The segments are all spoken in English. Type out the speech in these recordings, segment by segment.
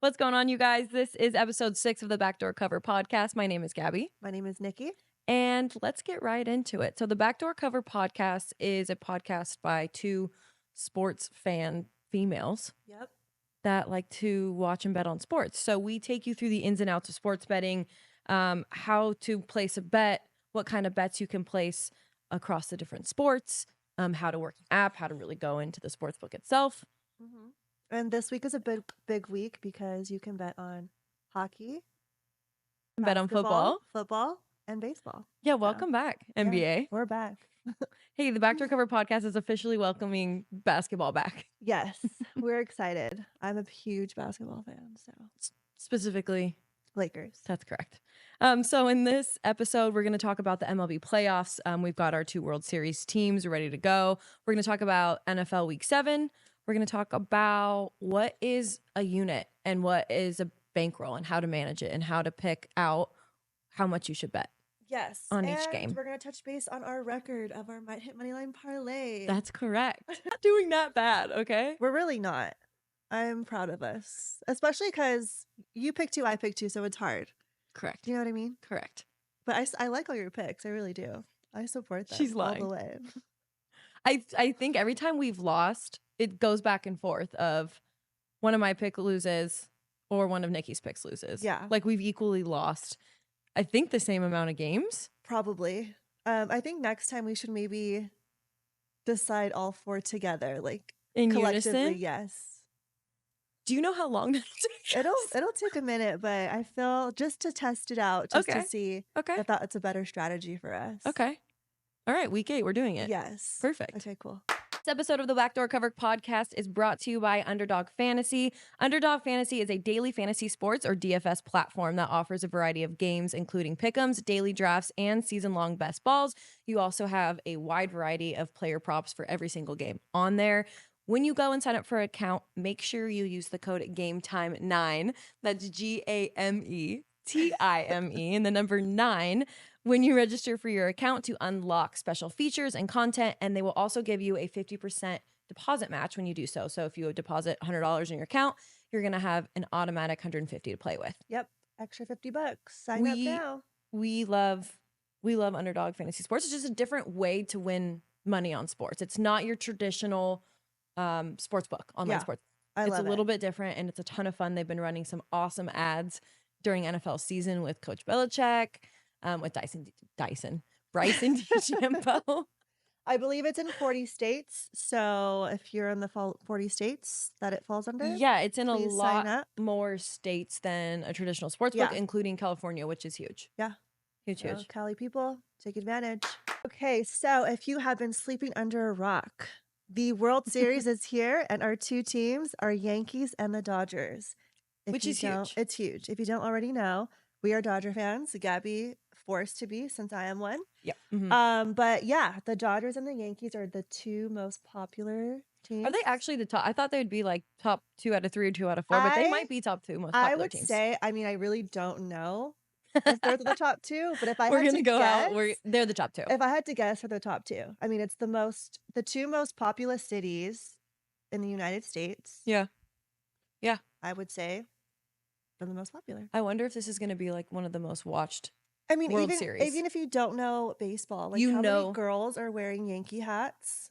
What's going on, you guys? This is episode 6 of the Backdoor Cover podcast. My name is Gabby. My name is Nikki. And let's get right into it. So the Backdoor Cover podcast is a podcast by two sports fan females that like to watch and bet on sports. So we take you through the ins and outs of sports betting, how to place a bet, what kind of bets you can place across the different sports, how to work an app, how to really go into the sports book itself. Mm-hmm. And this week is a big week because you can bet on hockey, Bet on football, and baseball. Yeah, welcome back, NBA. Yeah, we're back. Hey, the Backdoor Cover podcast is officially welcoming basketball back. Yes, we're excited. I'm a huge basketball fan, so specifically Lakers. That's correct. So in this episode, we're going to talk about the MLB playoffs. We've got our 2 World Series teams ready to go. We're going to talk about NFL Week 7. We're going to talk about what is a unit and what is a bankroll and how to manage it and how to pick out how much you should bet. Yes. On each game. We're going to touch base on our record of our Might Hit Moneyline parlay. That's correct. Not doing that bad, okay? We're really not. I'm proud of us, especially because you pick 2, I pick 2, so it's hard. Correct. Do you know what I mean? Correct. But I like all your picks. I really do. I support them. She's lying. All the way. I think every time we've lost, it goes back and forth of one of my pick loses or one of Nikki's picks loses. Yeah. Like we've equally lost, I think, the same amount of games. Probably. I think next time we should maybe decide all 4 together, like in collectively. Unison? Yes. Do you know how long that'll take? It'll take a minute, but I feel just to test it out, just to see if that's a better strategy for us. Okay. All right, week 8, we're doing it. Yes. Perfect. Okay, cool. This episode of the Backdoor Cover podcast is brought to you by Underdog Fantasy. Underdog Fantasy is a daily fantasy sports or DFS platform that offers a variety of games, including pick'ems, daily drafts, and season-long best balls. You also have a wide variety of player props for every single game on there. When you go and sign up for an account, make sure you use the code GAMETIME9. That's GAMETIME and the number 9 when you register for your account to unlock special features and content. And they will also give you a 50% deposit match when you do so. So if you deposit $100 in your account, you're going to have an automatic $150 to play with. Yep. Extra $50. Sign up now. We love Underdog Fantasy Sports. It's just a different way to win money on sports. It's not your traditional sports book, online sports. It's a little bit different and it's a ton of fun. They've been running some awesome ads during NFL season with Coach Belichick, with Bryson DeChambeau. I believe it's in 40 states. So if you're in the 40 states that it falls under, yeah, it's in a lot more states than a traditional sports book, including California, which is huge. Yeah. Huge. Cali people, take advantage. Okay, so if you have been sleeping under a rock, the World Series is here, and our 2 teams are Yankees and the Dodgers. Which is huge. It's huge. If you don't already know, we are Dodger fans. Gabby forced to be, since I am one. Yeah. Mm-hmm. But yeah, the Dodgers and the Yankees are the 2 most popular teams. Are they actually the top? I thought they would be like top 2 out of 3 or 2 out of 4, but they might be top 2 most popular teams. I would say, I mean, I really don't know if they're the top 2, but if I we're had gonna to go guess, out, they're the top 2. If I had to guess, for the top 2. I mean, it's the 2 most populous cities in the United States. Yeah. I would say they're the most popular. I wonder if this is going to be like one of the most watched. I mean, World Series. Even if you don't know baseball, like how many girls are wearing Yankee hats,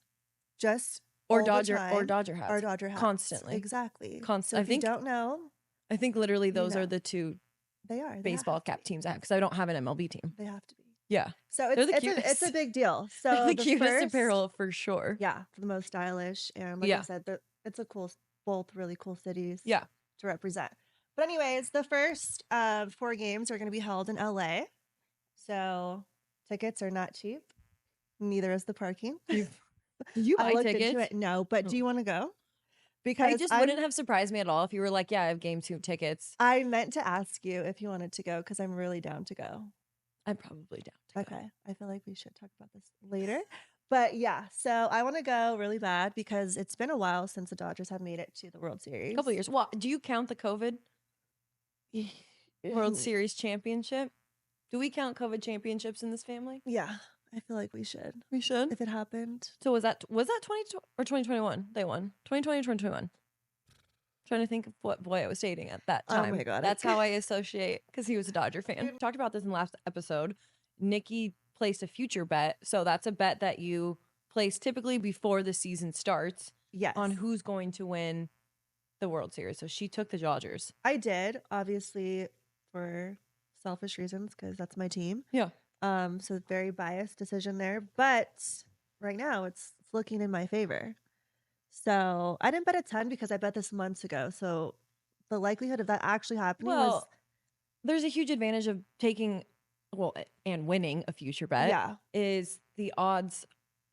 or Dodger hats constantly. Exactly. So if you don't know, I think literally those are the 2 they are baseball cap teams I have, because I don't have an MLB team. They have to be. Yeah. So it's a big deal. So the cutest apparel for sure. Yeah, for the most stylish, and like I said, it's both really cool cities. Yeah. To represent. But anyways, the first 4 games are going to be held in LA. So tickets are not cheap. Neither is the parking. You buy looked tickets? Into it. No, but do you want to go? Because I just wouldn't have surprised me at all if you were like, yeah, I have game 2 tickets. I meant to ask you if you wanted to go because I'm really down to go. I'm probably down to go. Okay. I feel like we should talk about this later. But yeah, so I want to go really bad because it's been a while since the Dodgers have made it to the World Series. A couple of years. Well, do you count the COVID World Series championship? Do we count COVID championships in this family? Yeah, I feel like we should. We should? If it happened. So was that 20 or 2021 they won? 2020 or 2021? Trying to think of what boy I was dating at that Oh time. my God. That's how I associate, because he was a Dodger fan. Talked about this in the last episode. Nikki placed a future bet. So that's a bet that you place typically before the season starts Yes. on who's going to win the World Series. So she took the Dodgers. I did, obviously, for selfish reasons, because that's my team. Yeah. So very biased decision there. But right now it's looking in my favor. So I didn't bet a ton because I bet this months ago. So the likelihood of that actually happening was there's a huge advantage of taking, and winning a future bet is the odds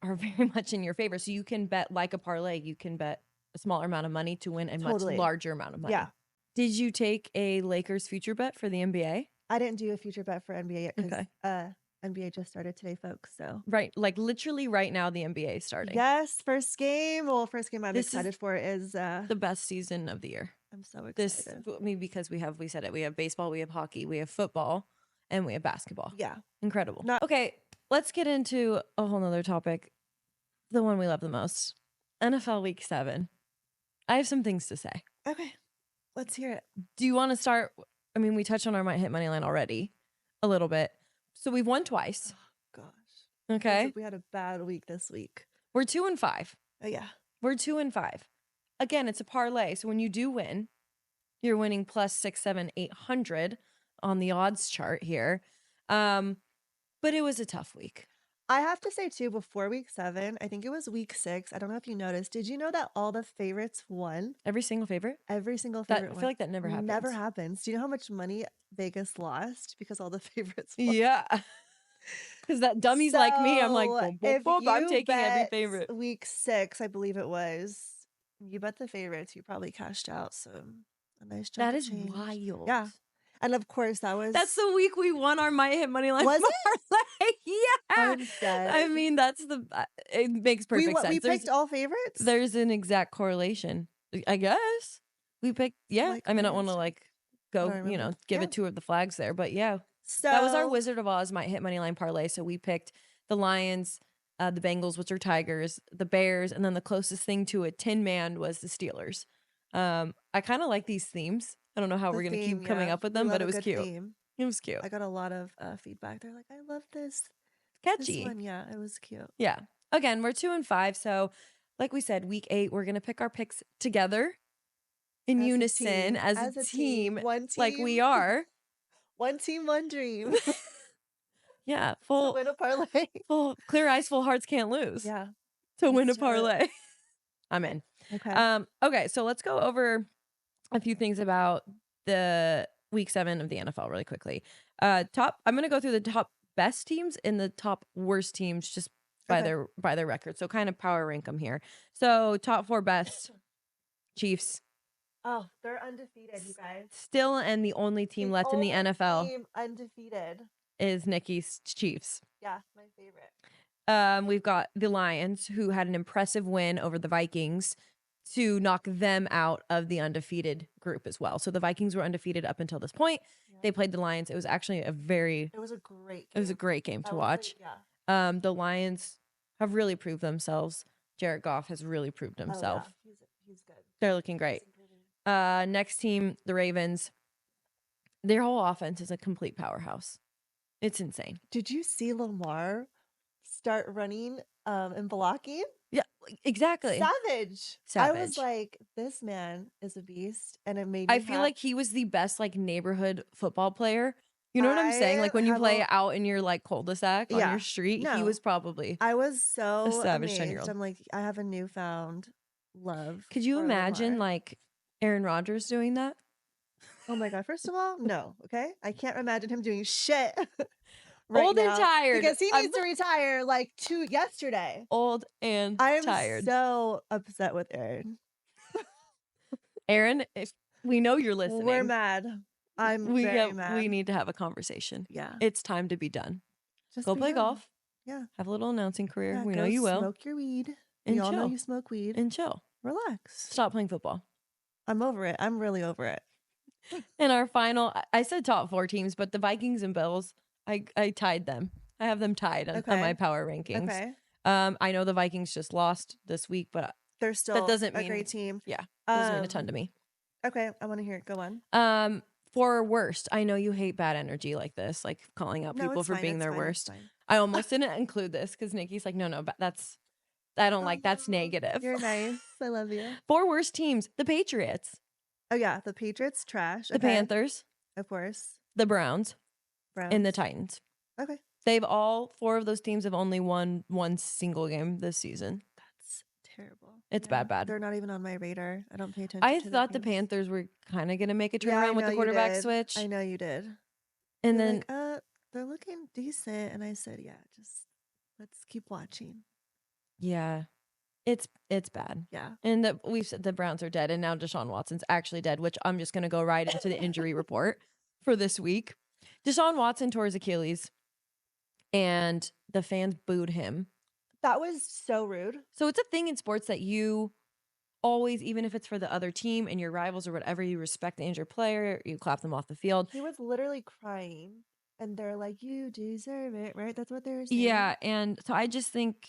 are very much in your favor. So you can bet like a parlay. You can bet a smaller amount of money to win a much larger amount of money. Yeah. Did you take a Lakers future bet for the NBA? I didn't do a future bet for NBA yet because NBA just started today, folks. So right, like literally right now, the NBA is starting. Yes, first game. Well, first game I'm excited for is the best season of the year. I'm so excited. Because we said it. We have baseball, we have hockey, we have football, and we have basketball. Yeah, incredible. Okay, let's get into a whole nother topic. The one we love the most, NFL Week 7. I have some things to say. Okay, let's hear it. Do you want to start? I mean, we touched on our might hit money line already a little bit. So we've won twice. Oh, gosh. Okay. We had a bad week this week. We're 2-5. Oh, yeah. We're 2-5. Again, it's a parlay. So when you do win, you're winning plus 6, 7, 800 on the odds chart here. But it was a tough week. I have to say, too, before week 7, I think it was week 6. I don't know if you noticed. Did you know that all the favorites won? Every single favorite? Every single favorite. I feel like that never happens. Never happens. Do you know how much money Vegas lost because all the favorites won? Yeah. Because that dummies like me, I'm like, boom, boom, boom, I'm taking every favorite. Week 6, I believe it was. You bet the favorites, you probably cashed out a nice chunk. That is change. wild. Yeah. And of course, that's the week we won our might hit money line. Was it? Yeah. I'm dead. I mean, it makes perfect sense. We picked all favorites. There's an exact correlation, I guess. We picked, I mean, I don't want to go, give it two of the flags there, but yeah. So that was our Wizard of Oz might hit money line parlay. So we picked the Lions, the Bengals, which are Tigers, the Bears, and then the closest thing to a Tin Man was the Steelers. I kind of like these themes. I don't know how we're going to keep coming up with them, but it was cute. Theme. It was cute. I got a lot of feedback. They're like, I love this. Catchy. This one. Yeah, it was cute. Yeah. Again, we're 2-5. So like we said, week 8, we're going to pick our picks together in unison as a team. One team. Like we are. One team, one dream. Yeah. To win a parlay. Full clear eyes, full hearts can't lose. Yeah. To win a parlay. I'm in. Okay. Okay, so let's go over a few things about the week 7 of the NFL really quickly. I'm going to go through the top best teams and the top worst teams just by their record. So kind of power rank them here. So top 4 best: Chiefs. Oh, they're undefeated, you guys. Still, and the only team left in the NFL team undefeated is Nikki's Chiefs. Yeah, my favorite. We've got the Lions, who had an impressive win over the Vikings to knock them out of the undefeated group as well. So the Vikings were undefeated up until this point. Yeah. They played the Lions. It was actually It was a great game to watch. The Lions have really proved themselves. Jared Goff has really proved himself. Oh, yeah. He's good. They're looking great. Next team, the Ravens. Their whole offense is a complete powerhouse. It's insane. Did you see Lamar start running and blocking? Yeah, exactly. Savage. I was like, this man is a beast. And it made me I feel like he was the best neighborhood football player. You know what I'm saying? Like when you play out in your cul-de-sac on your street, he was probably I was so a savage amazed. 10-year-old. I'm like, I have a newfound love. Could you imagine Aaron Rodgers doing that? Oh my God. First of all, no. Okay. I can't imagine him doing shit. Old and tired. Because he needs to retire yesterday. Old and tired. I'm so upset with Aaron. Aaron, if we know you're listening. We're mad. I'm very mad. We need to have a conversation. Yeah. It's time to be done. Just go play golf. Yeah. Have a little announcing career. Yeah, we know you will. Smoke your weed. And we all know you smoke weed. And chill. Relax. Stop playing football. I'm over it. I'm really over it. And our final, I said top 4 teams, but the Vikings and Bills, I tied them. I have them tied on my power rankings. Okay. I know the Vikings just lost this week, but they're still that doesn't mean a great team. Yeah, doesn't mean a ton to me. Okay, I want to hear it. Go on. For worst, I know you hate bad energy like this, like calling out No, people it's for fine. being It's their fine. It's worst. fine. I almost didn't include this because Nikki's like, no, but I don't Oh like that's no, negative. you're nice. I love you. Four worst teams: the Patriots, Oh yeah, the Patriots trash. the Okay, Panthers, of course. the Browns, and the Browns. Titans. Okay, They've all four of those teams have only won one single game this season. that's terrible. It's Yeah, bad. they're not even on my radar. I don't pay attention I to their thought the games. Panthers were kind of going to make a Yeah, I turnaround with know the you quarterback did. I switch. know you did. And You're then like, they're looking decent, and I said, yeah, just let's keep watching. yeah, it's bad. Yeah. And we've said the Browns are dead, and now Deshaun Watson's actually dead, which I'm just going to go right into the injury report for this week. Deshaun Watson tore his Achilles, and the fans booed him. That was so rude. So it's a thing in sports that you always, even if it's for the other team and your rivals or whatever, you respect the injured player, you clap them off the field. He was literally crying, and they're like, "You deserve it," right? That's what they were saying. Yeah, and so I just think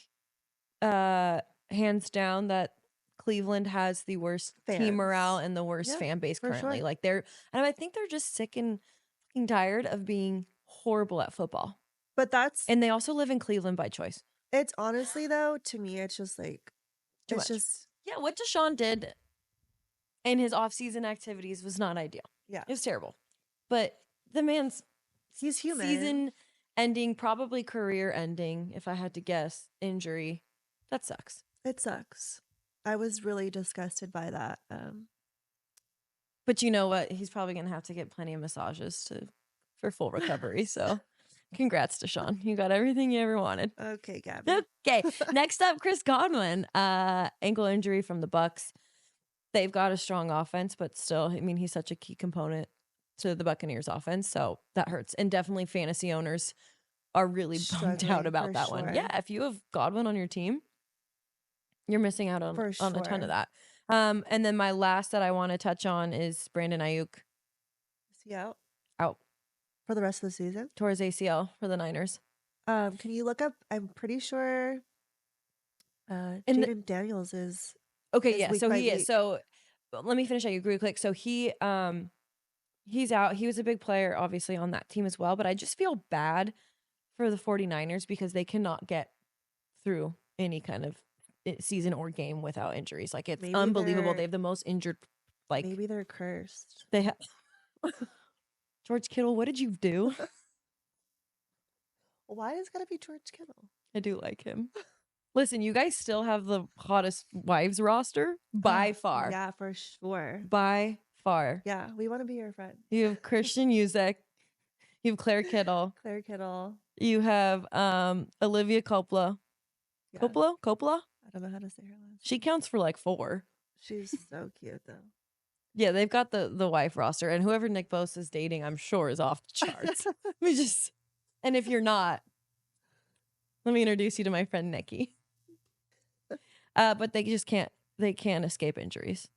hands down that Cleveland has the worst team morale Fans. and the worst Yeah, fan base for currently. sure. Like and I think they're just sick and fucking tired of being horrible at football. But that's And they also live in Cleveland by choice. it's honestly though, to me, it's just like Too it's much. just Yeah, what Deshaun did in his off-season activities was not ideal. yeah. It was terrible. But the man's He's human. season ending, probably career ending, if I had to guess, injury. That sucks. It sucks. I was really disgusted by that. But you know what? He's probably gonna have to get plenty of massages for full recovery. So congrats to Sean. You got everything you ever wanted. Okay, Gabby. Okay. Next up, Chris Godwin. Ankle injury from the Bucks. They've got a strong offense, but still, I mean, he's such a key component to the Buccaneers offense. So that hurts. And definitely fantasy owners are really bummed out Struggling about for that one. sure. Yeah, if you have Godwin on your team, you're missing out on For a ton sure. of that. And then my last that I want to touch on is Brandon Ayuk Is he out out for the rest of the season? tore his ACL for the Niners. Can you look up? I'm pretty sure And Jaden Daniels is okay, yeah, week so by he is. week. So let me finish Ayuk real quick. So he's out. He was a big player, obviously, on that team as well. But I just feel bad for the 49ers because they cannot get through any kind of season or game without injuries. Like, it's Maybe unbelievable. they're- They have the most injured, like, Maybe they're cursed. they have. George Kittle, what did you do? Why is it gotta be George Kittle? I do like him. Listen, you guys still have the hottest wives roster by far. Yeah, for sure. By far. Yeah, we want to be your friend. You have Christian Music. You have Claire Kittle. Claire Kittle. You have Olivia Coppola. Yeah. Coppola? I don't know how to say her last. She counts for like 4. She's so cute though. Yeah, they've got the wife roster, and whoever Nick Bosa is dating, I'm sure is off the charts. And if you're not, let me introduce you to my friend Nikki. But they just can't escape injuries.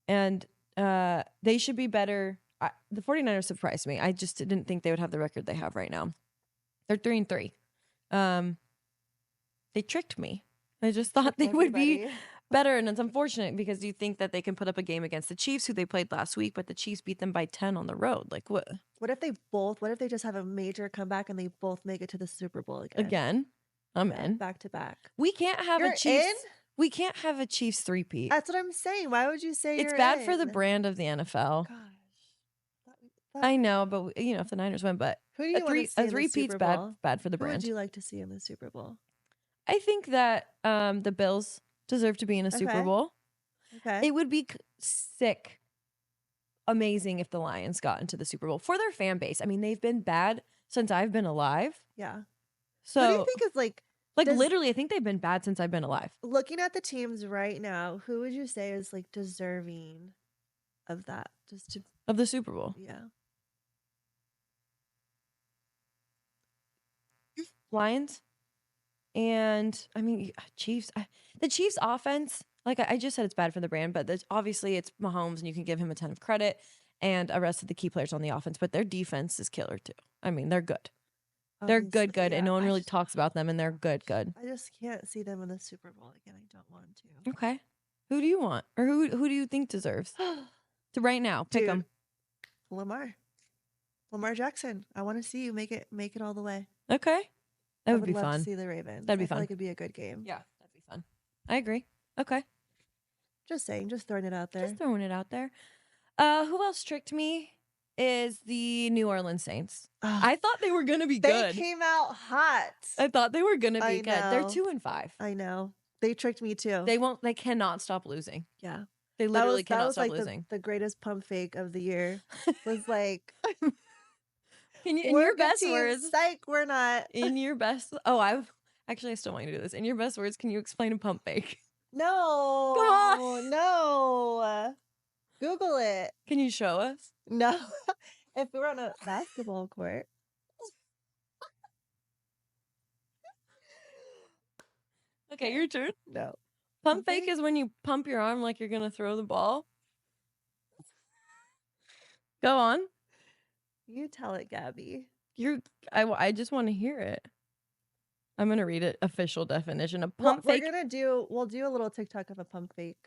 And they should be better. The 49ers surprised me. I just didn't think they would have the record they have right now. They're 3-3. They tricked me. I just thought they would be better, and it's unfortunate because you think that they can put up a game against the Chiefs, who they played last week, but the Chiefs beat them by 10 on the road. Like, what? What if they just have a major comeback and they both make it to the Super Bowl Again? I'm in. Back to back. We can't have You're a Chiefs. in? We can't have a Chiefs three-peat. That's what I'm saying. Why would you say It's you're bad for the in? brand of the NFL. Gosh. I know, but if the Niners win, but Who do you want to see in the three-peat's Super Bowl? bad for the Who brand. would you like to see in the Super Bowl? I think that the Bills deserve to be in a Super Okay. Bowl. Okay. It would be sick, amazing if the Lions got into the Super Bowl for their fan base. I mean, they've been bad since I've been alive. Yeah. So, Who do you think is like literally, I think they've been bad since I've been alive. looking at the teams right now? Who would you say is like deserving of that? Just to Of the Super Bowl. yeah. Lions. And I mean, Chiefs. The Chiefs offense, like I just said, it's bad for the brand, but obviously it's Mahomes and you can give him a ton of credit and a rest of the key players on the offense, but their defense is killer too. I mean, they're good. They're Obviously, good, yeah. and no one really talks about them, and they're good. I just can't see them in the Super Bowl again. I don't want to. Okay. Who do you want? Or who do you think deserves right now. Pick Dude, them. Lamar Jackson. I want to see you make it all the way. Okay. That I would would be love to fun. see the Ravens. That'd be I feel fun. like it'd be a good game. Yeah, that'd be fun. I agree. Okay. Just saying, just throwing it out there. Just throwing it out there. Who else tricked me is the New Orleans Saints. I thought they were going to be They good. came out hot. I thought they were going to be I good. They're know. 2-5. I know. They tricked me too. They cannot stop losing. Yeah. They literally that cannot was stop like losing. the greatest pump fake of the year. Was like, in we're your a good best team. words, Psych, we're not. in your best, I still want you to do this. In your best words, can you explain a pump fake? No. Come on. No. Google it. Can you show us? No. If we were on a basketball court. Okay, your turn. No. Pump fake is when you pump your arm like you're going to throw the ball. Go on. You tell it, Gabby. I just want to hear it. I'm going to read it. Official definition. A pump fake. We'll do a little TikTok of a pump fake.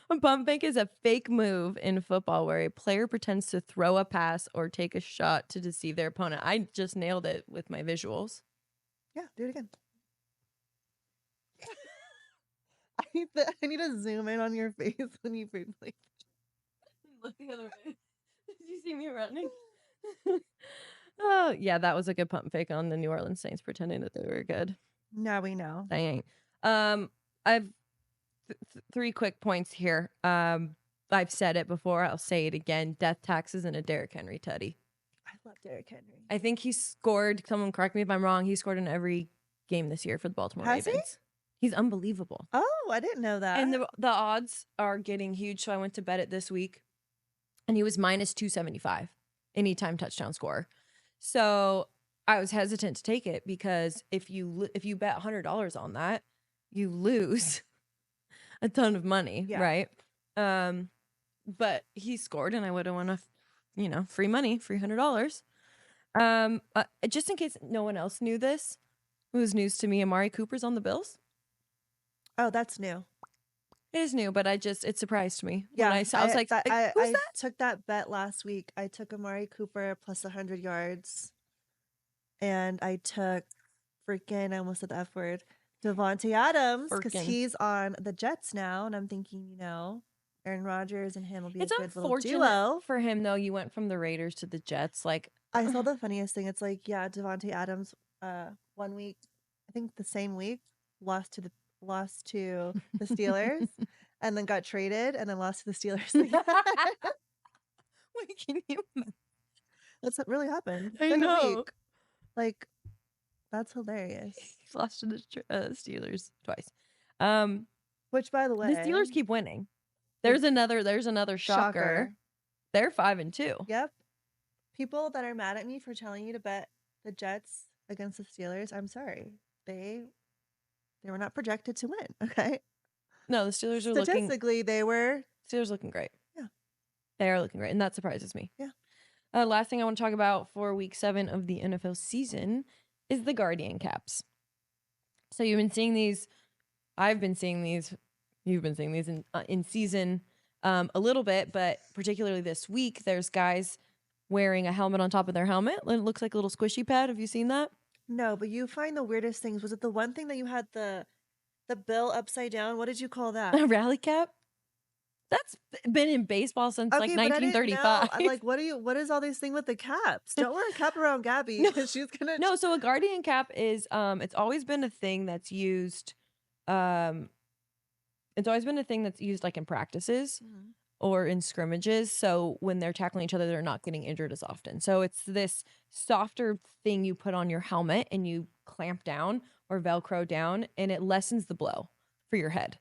A pump fake is a fake move in football where a player pretends to throw a pass or take a shot to deceive their opponent. I just nailed it with my visuals. Yeah, do it again. I need to zoom in on your face when you briefly. Look the other way. Did you see me running? Oh, yeah, that was a good pump fake on the New Orleans Saints pretending that they were good. Now we know. They ain't. I've three quick points here. I've said it before. I'll say it again. Death taxes and a Derrick Henry tutty. I love Derrick Henry. I think he scored. Someone correct me if I'm wrong. He scored in every game this year for the Baltimore Has Ravens. He's unbelievable. Oh, I didn't know that. And the odds are getting huge. So I went to bet it this week, and he was minus 275 anytime touchdown score. So I was hesitant to take it because if you bet $100 on that, you lose a ton of money, right? But he scored, and I would have won free money, free $100. Just in case no one else knew this, it was news to me. Amari Cooper's on the Bills. Oh, that's new. It is new, but it surprised me. Yeah, when I was like, who's I that? took that bet last week. I took Amari Cooper plus 100 yards, and I took I almost said the F word, Devontae Adams, because he's on the Jets now, and I'm thinking, Aaron Rodgers and him will be a good little duo. For him, though. You went from the Raiders to the Jets. Like, I saw the funniest thing. It's like, yeah, Devontae Adams, 1 week, I think the same week, lost to the Steelers, and then got traded, and then lost to the Steelers again. Wait, can you? That's what really happened. I know. A week. Like, that's hilarious. He's lost to the Steelers twice. Which, by the way, the Steelers keep winning. There's another shocker. They're 5-2. Yep. People that are mad at me for telling you to bet the Jets against the Steelers, I'm sorry. They were not projected to win. Okay. No, the Steelers are statistically they were. Steelers looking great. Yeah, they are looking great, and that surprises me. Yeah. Last thing I want to talk about for Week 7 of the NFL season is the Guardian caps. So you've been seeing these. I've been seeing these. You've been seeing these in season a little bit, but particularly this week, there's guys wearing a helmet on top of their helmet. It looks like a little squishy pad. Have you seen that? No, but you find the weirdest things. Was it the one thing that you had the bill upside down? What did you call that? A rally cap? That's been in baseball since like 1935. I'm like, what is all this thing with the caps? Don't wear a cap around Gabby because she's gonna. No, so a Guardian cap is it's always been a thing that's used. It's always been a thing that's used like in practices or in scrimmages. So when they're tackling each other, they're not getting injured as often. So it's this softer thing you put on your helmet and you clamp down or Velcro down, and it lessens the blow for your head.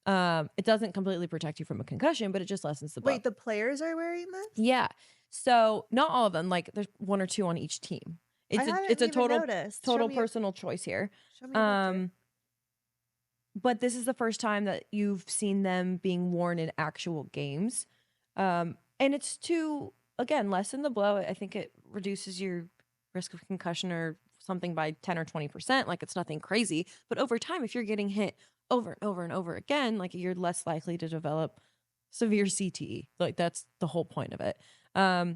It doesn't completely protect you from a concussion, but it just lessens the blow. Wait, the players are wearing this? Yeah. So not all of them. Like there's 1 or 2 on each team. It's a total personal choice here. Show me a picture. But this is the first time that you've seen them being worn in actual games. And it's to, again, lessen the blow. I think it reduces your risk of concussion or something by 10 or 20%. Like it's nothing crazy. But over time, if you're getting hit over and over and over again, like you're less likely to develop severe CTE. Like that's the whole point of it. Okay.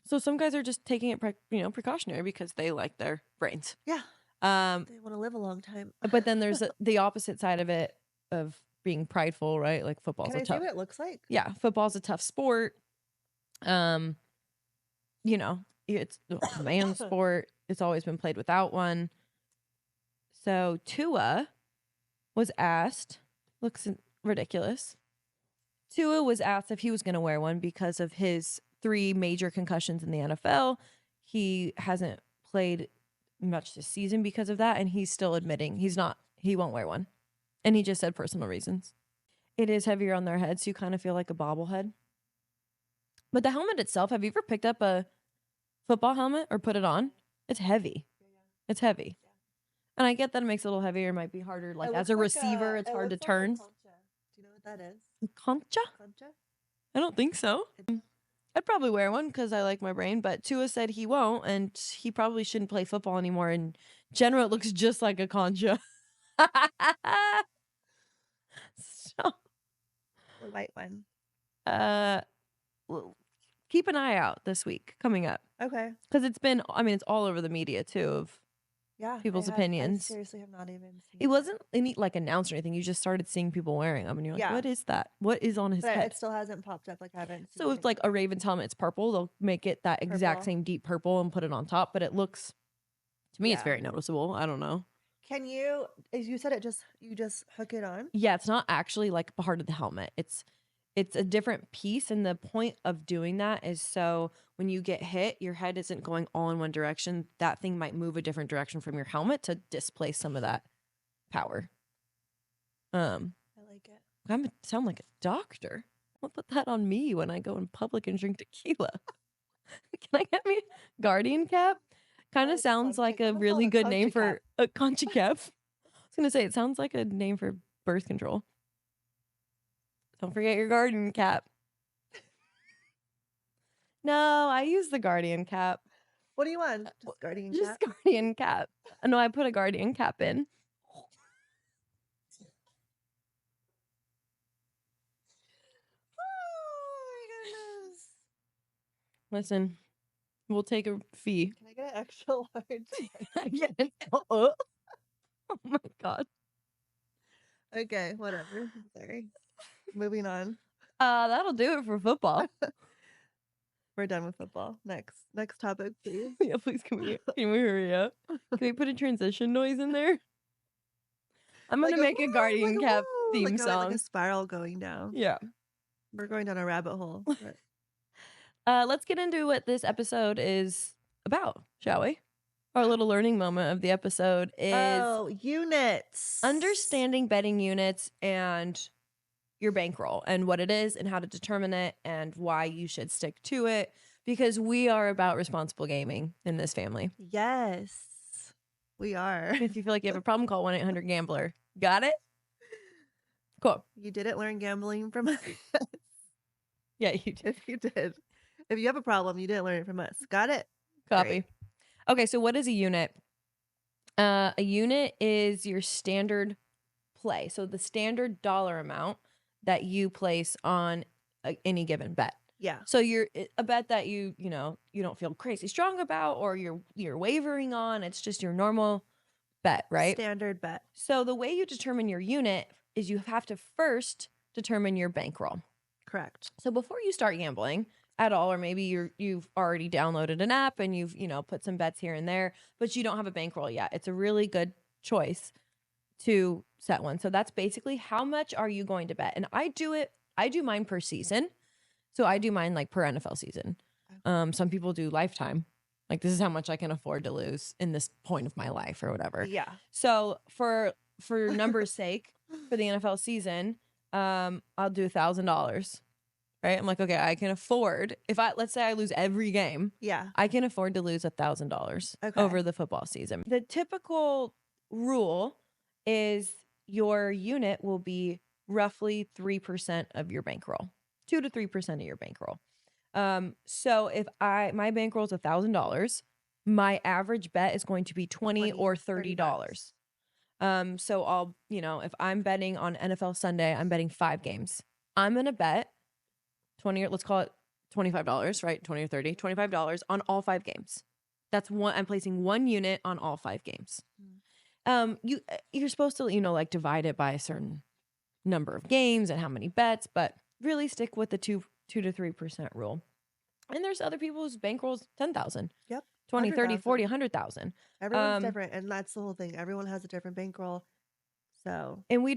So some guys are just taking it, precautionary because they like their brains. Yeah. Um, They want to live a long time. but then there's the opposite side of it of being prideful, right? Like football's Can a I see tough, what it looks like? yeah, football's a tough sport. Um, it's a man's sport. It's always been played without one. So Tua was asked, looks ridiculous. Tua was asked if he was going to wear one because of his 3 major concussions in the NFL. He hasn't played much this season because of that, and he's still admitting he won't wear one. And he just said personal reasons. It is heavier on their head, so you kind of feel like a bobblehead. But the helmet itself, have you ever picked up a football helmet or put it on? It's heavy. It's heavy. And I get that it makes it a little heavier. It might be harder. Like as a receiver, it's hard to turn. Concha. Do you know what that is? Concha? Concha? I don't think so. I'd probably wear one because I like my brain, but Tua said he won't, and he probably shouldn't play football anymore. In general, it looks just like a concha. So, The white one. well, keep an eye out this week coming up Okay. because it's all over the media too of Yeah. people's I opinions. seriously have not even seen It wasn't any like announced or anything. You just started seeing people wearing them, and you're like, Yeah. "What is that? What is on his But head?" it still hasn't popped up. Like I haven't seen So if like a Ravens helmet's purple, they'll make it that exact Purple. same deep purple and put it on top. But it looks, to me, it's Yeah. very noticeable. I don't know. Can you, as you said, you just hook it on? Yeah, it's not actually like part of the helmet. It's a different piece, and the point of doing that is so when you get hit, your head isn't going all in one direction. That thing might move a different direction from your helmet to displace some of that power. I like it. I'm sound like a doctor. I'll put that on me when I go in public and drink tequila. Can I get me a Guardian cap? Kind of sounds like a really good name for a concha cap. I was gonna say it sounds like a name for birth control. Don't forget your Guardian cap. No, I use the Guardian cap. What do you want? Just Guardian Just cap? Guardian cap. No, I put a Guardian cap in. Oh my goodness. Listen, we'll take a fee. Can I get an extra large? Yeah. Oh my god. Okay, whatever. Sorry. Moving on. That'll do it for football. We're done with football. Next topic, please. Yeah, please can we hurry up? Can we put a transition noise in there? I'm gonna make a Guardian cap theme song. Like a spiral going down. Yeah. We're going down a rabbit hole. Let's get into what this episode is about, shall we? Our little learning moment of the episode is units. Understanding betting units and your bankroll and what it is and how to determine it and why you should stick to it, because we are about responsible gaming in this family. Yes, we are. If you feel like you have a problem, call 1-800-GAMBLER. Got it? Cool. You didn't learn gambling from us. Yeah, you did. If you did. If you have a problem, you didn't learn it from us. Got it? Copy. Great. Okay, so what is a unit? A unit is your standard play. So the standard dollar amount that you place on any given bet. Yeah. So you're a bet that you don't feel crazy strong about or you're wavering on. It's just your normal bet, right? Standard bet. So the way you determine your unit is you have to first determine your bankroll. Correct. So before you start gambling at all, or maybe you've already downloaded an app and you've put some bets here and there, but you don't have a bankroll yet. It's a really good choice to set one. So that's basically how much are you going to bet? And I do mine per season. So I do mine like per NFL season. Some people do lifetime. Like this is how much I can afford to lose in this point of my life or whatever. Yeah. So for numbers sake, for the NFL season, I'll do $1,000. Right? I'm like, okay, I can afford let's say I lose every game. Yeah. I can afford to lose $1,000 over the football season. The typical rule is your unit will be roughly 3% of your bankroll, 2 to 3% of your bankroll. So if my bankroll is $1,000, my average bet is going to be $20 or $30. So I'll, if I'm betting on NFL Sunday, I'm betting 5 games. I'm going to bet 20, or let's call it $25, right? 20 or 30, $25 on all 5 games. That's one. I'm placing 1 unit on all 5 games. You're supposed to, like divide it by a certain number of games and how many bets, but really stick with the 2 to 3% rule. And there's other people whose bankrolls 10,000. Yep. 20, 30, 100,000. 40, 100,000. Everyone's different, and that's the whole thing. Everyone has a different bankroll. So, and we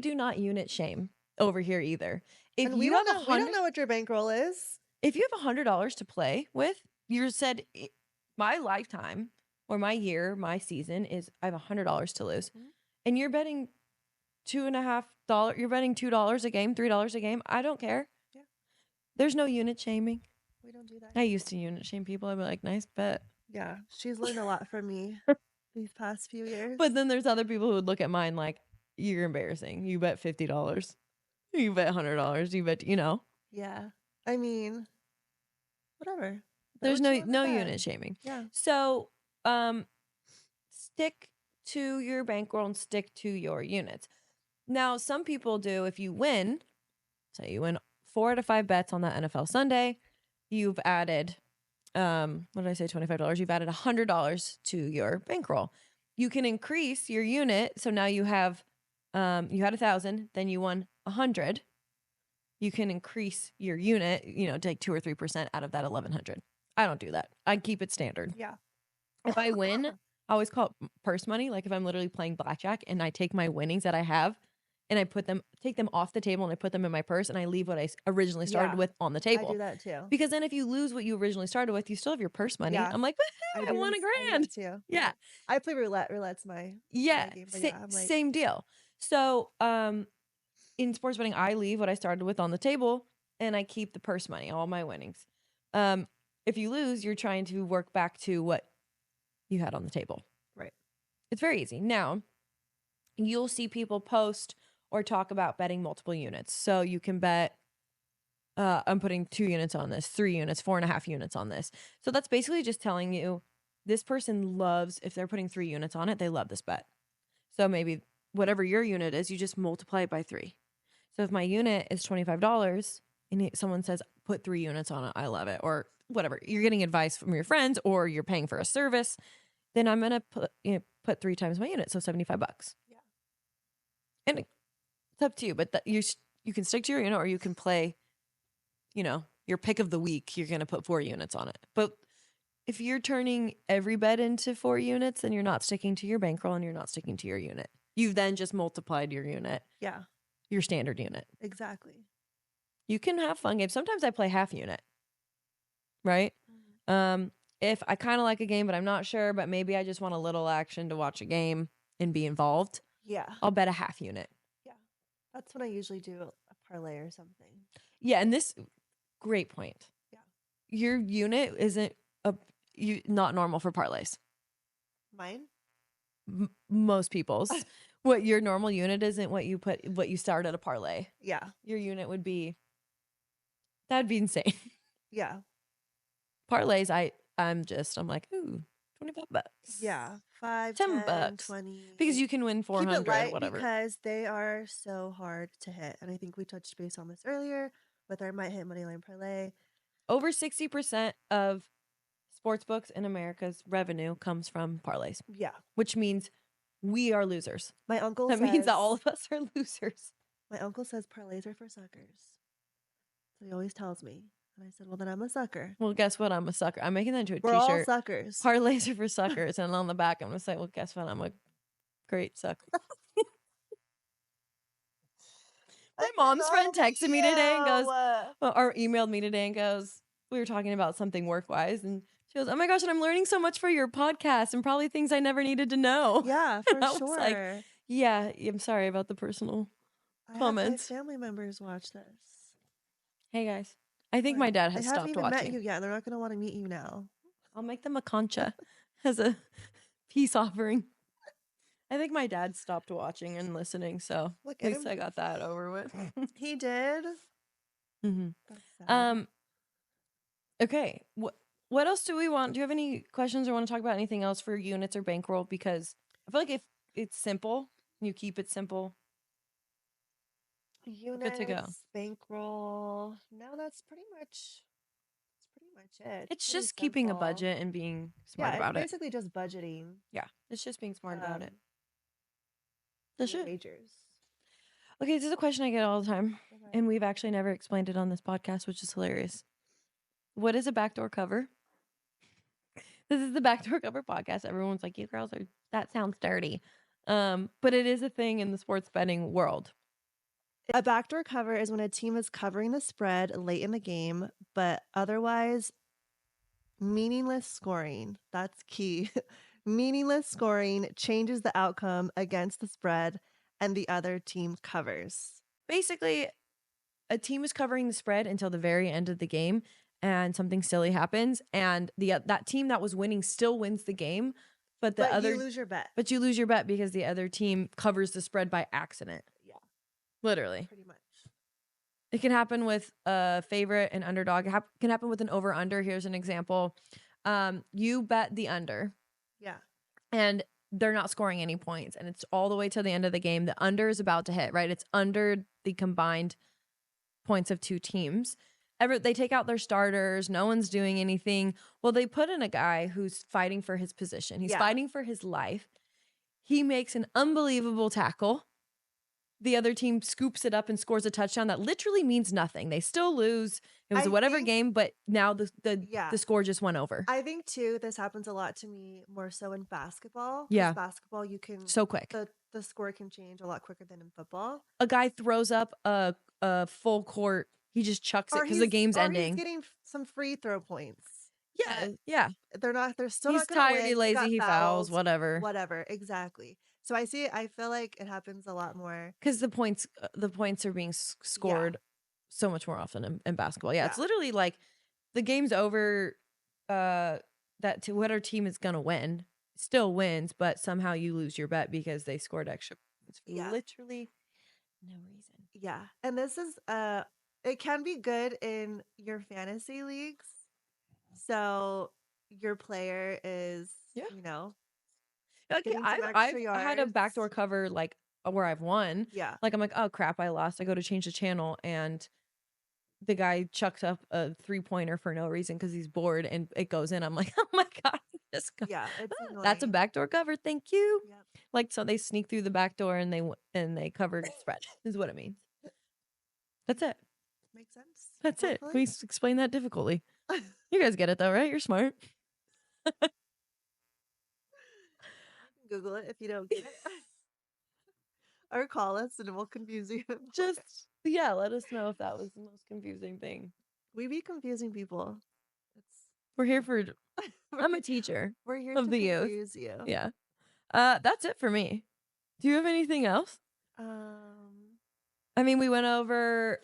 do not unit shame over here either. If and we you don't have know, we don't know what your bankroll is. if you have $100 to play with, you said my lifetime or my year, my season is I have $100 to lose, and you're betting $2.50. You're betting $2 a game, $3 a game. I don't care. Yeah. There's no unit shaming. We don't do that. I used to unit shame people. I'd be like, nice bet. Yeah, she's learned a lot from me these past few years. But then there's other people who would look at mine like, you're embarrassing. You bet $50. You bet $100. You bet, Yeah. I mean, whatever. There's no unit shaming. Yeah. So, stick to your bankroll and stick to your units. Now, some people do, if you win, say you win 4 out of 5 bets on that NFL Sunday, you've added, what did I say, $25? You've added $100 to your bankroll. You can increase your unit. So now you have, you had 1,000, then you won 100. You can increase your unit, take 2 or 3% out of that 1,100. I don't do that. I keep it standard. Yeah. If I win, I always call it purse money. Like if I'm literally playing blackjack and I take my winnings that I have and I take them off the table and I put them in my purse and I leave what I originally started with on the table. I do that too. Because then if you lose what you originally started with, you still have your purse money. Yeah. I'm like, I won $1,000 too. Yeah. I play roulette. Roulette's my yeah. game. But I'm like, same deal. So in sports betting, I leave what I started with on the table and I keep the purse money, all my winnings. If you lose, you're trying to work back to what you had on the table. Right. It's very easy. Now, you'll see people post or talk about betting multiple units. So you can bet, I'm putting 2 units on this, 3 units, 4.5 units on this. So that's basically just telling you this person loves, if they're putting 3 units on it, they love this bet. So maybe whatever your unit is, you just multiply it by 3. So if my unit is $25 and someone says, put 3 units on it, I love it. Or whatever, you're getting advice from your friends or you're paying for a service, then I'm going to put 3 times my unit. So $75. Yeah. And it's up to you, but you can stick to your unit or you can play, your pick of the week. You're going to put 4 units on it. But if you're turning every bet into 4 units, then you're not sticking to your bankroll and you're not sticking to your unit. You've then just multiplied your unit. Yeah. Your standard unit. Exactly. You can have fun games. Sometimes I play half unit. Right? If I kind of like a game, but I'm not sure, but maybe I just want a little action to watch a game and be involved. Yeah. I'll bet a half unit. Yeah. That's what I usually do, a parlay or something. Yeah. And great point. Yeah. Your unit isn't not normal for parlays. Mine? Most people's. What your normal unit isn't what you start at a parlay. Yeah. Your unit that'd be insane. Yeah. Parlays, I'm like, ooh, $25. Yeah. 5, $10, 10, 20. because you can win 400. Keep it light whatever. Because they are so hard to hit, and I think we touched base on this earlier with our might hit moneyline parlay. Over 60% of sports books in America's revenue comes from parlays. Yeah, which means we are losers. My uncle means that all of us are losers. My uncle says parlays are for suckers, so he always tells me. And I said, well, then I'm a sucker. Well, guess what? I'm a sucker. I'm making that into a We're t-shirt. all suckers. Parlays are for suckers. And on the back, I'm going to say, well, guess what? I'm a great sucker. My mom's friend texted me today and goes, or emailed me today and goes, we were talking about something work-wise. And she goes, oh my gosh, and I'm learning so much for your podcast and probably things I never needed to know. Yeah, for sure. Like, yeah, I'm sorry about the personal comments. My family members watch this. Hey, guys. I think my dad has stopped watching. They haven't even met you yet. They're not going to want to meet you now. I'll make them a concha as a peace offering. I think my dad stopped watching and listening, so at least I got that over with. He did? Mm-hmm. That's sad. Okay. What else do we want? Do you have any questions or want to talk about anything else for units or bankroll? Because I feel like if it's simple, you keep it simple. Good to go. Units, bankroll. No, that's pretty much it. It's It's pretty just keeping a simple. budget and being smart Yeah, it's about it. basically just budgeting Yeah, it's just being smart about it. um That's your it. wagers. Okay, this is a question I get all the time, Okay. and we've actually never explained it on this podcast, which is hilarious. What is a backdoor cover? This is the Backdoor Cover podcast. Everyone's like, "You girls are that sounds dirty," but it is a thing in the sports betting world. A backdoor cover is when a team is covering the spread late in the game, but otherwise meaningless scoring. That's key. Meaningless scoring changes the outcome against the spread and the other team covers. Basically, a team is covering the spread until the very end of the game, and something silly happens, and that team that was winning still wins the game, but You lose your bet. but you lose your bet because the other team covers the spread by accident. Yeah, Literally. pretty much. It can happen with a favorite and underdog. It can happen with an over under. Here's an example. You bet the under Yeah. and they're not scoring any points, and it's all the way to the end of the game. The under is about to hit, right? It's under the combined points of two teams. They take out their starters. No one's doing anything. Well, they put in a guy who's fighting for his position. He's fighting for his life. He makes an unbelievable tackle. The other team scoops it up and scores a touchdown that literally means nothing. They still lose. It was a whatever game, but now the score just went over. I think too, this happens a lot to me more so in basketball. Yeah. Basketball, you can So quick. The score can change a lot quicker than in football. A guy throws up a full court. He just chucks it because the game's ending. He's getting some free throw points. Yeah, yeah. They're still He's not gonna tired, win. he's lazy, he fouls, whatever. Whatever, exactly. So I feel like it happens a lot more. Because the points are being scored so much more often in basketball. Yeah, it's literally like the game's over, whatever team is gonna win still wins, but somehow you lose your bet because they scored extra points for literally no reason. Yeah. And this is it can be good in your fantasy leagues. So your player is, Okay, getting some I extra had a yards. backdoor cover like where I've won. Yeah. Like I'm like, oh crap, I lost. I go to change the channel and the guy chucks up a 3-pointer for no reason because he's bored and it goes in. I'm like, oh my god, it's that's a backdoor cover. Thank you. Yep. Like so they sneak through the back door and they cover the spread is what it means. That's it. Makes sense. That's it. We explain that difficultly. You guys get it though, right? You're smart. Google it if you don't get it. Or call us and we'll confuse you. Just let us know if that was the most confusing thing. We be confusing people. We're here for I'm a teacher. We're here of to the confuse you. Yeah. That's it for me. Do you have anything else? I mean, we went over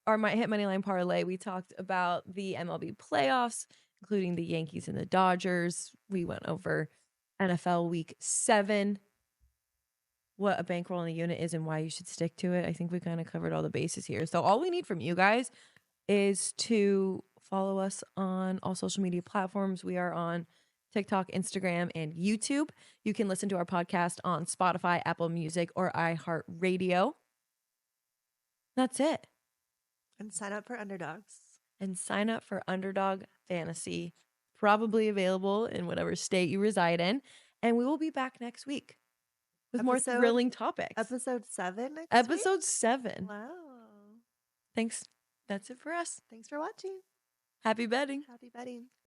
our Might Hit Moneyline Parlay. We talked about the MLB playoffs, including the Yankees and the Dodgers. We went over NFL Week 7, what a bankroll and a unit is and why you should stick to it. I think we kind of covered all the bases here. So all we need from you guys is to follow us on all social media platforms. We are on TikTok, Instagram, and YouTube. You can listen to our podcast on Spotify, Apple Music, or iHeartRadio. That's it. And sign up for Underdogs. And sign up for Underdog Fantasy, probably available in whatever state you reside in. And we will be back next week with more thrilling topics. Episode 7 next week? Episode 7. Wow. Thanks. That's it for us. Thanks for watching. Happy betting. Happy betting.